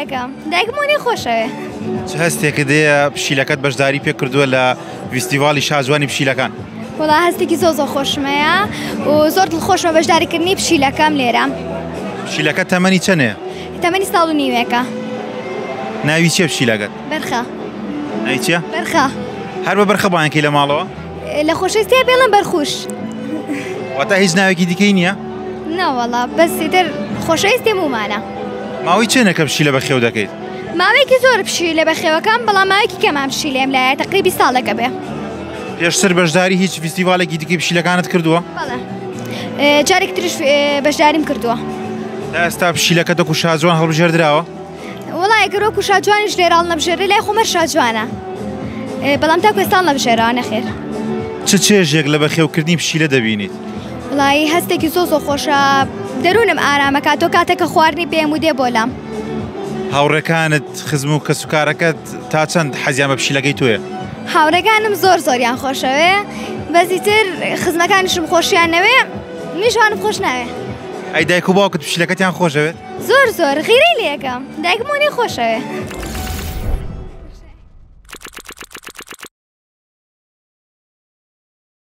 لەکەم دایکمۆنی خۆشەوێ چ هەستێکت هەیە پشیلەکەت بەشداری پێ کردووە لە فیستیڤاڵی شازوانی پشیلەکان؟ وڵا هەستێکی زۆر خۆشمەیە و زۆر دڵخۆشمە بەشداریکردنی پشیلەکەم لێرە. پشیلەکە تەمەنی چەندەیە؟ تەمەنی ساڵ و نیوێکە. ناوی چییە پشیلەکەت؟ بەرخە. ناوی چییە؟ بەرخە. هەر بە بەرخە بانکی لە ماڵەوە؟ لە خۆشەویستیە بێڵم بەرخوش. واتە هیچ ناوێکی دیکەی نییە؟ نەوەڵا بەسی تر خۆشەویستیم ومانە. ماوەی چێنە کە پشیلە بەخێو دەکەیت؟ ماوەیەکی زۆر پشیلە بەخێوەکەم بەڵام ماوەیەکی کەمان پشیلێم لایە تەقریبی ساڵێکە بێ. پێشتر بەشداری هیچ فیستیڤالێکی دیکەی پشیلەکانت کردووە؟ بەڵێ. جارێک تریش بەشداریم کردووە. تا ئێستا پشیلەکەت وەکو شازوان هەڵبژێردراوە؟ وڵا ئەگەر وەکو شاجوانیش لێرە هەڵنەبژێرێ لای خۆمە شاجوانە. بەڵام تاکو ئێستا هەڵنەبژێرەوە نەخێر. چ چێژێک لە بەخێوکردنی پشیلە دەبینیت؟ وڵایی هەستێکی زۆر خۆشە دەروونم ئارامەکە تۆ کاتێکە خواردنی پێم و دێ بۆلام. هاوڕێکانت خزم و کەسوکارەکەت تا چەند حەزیان بە پشیلەکەی تۆیە؟ هاوڕێکانم زۆریان خۆشەوێ بەزی تر خزمەکانیشم خۆشیان نەوێ میشوانم خۆش ناوێ. ئەی دایک و باوکت پشیلەکەتیان خۆشەوێت؟ زۆر غیرەی لێەکەم دایکمۆنی خۆشەوێ.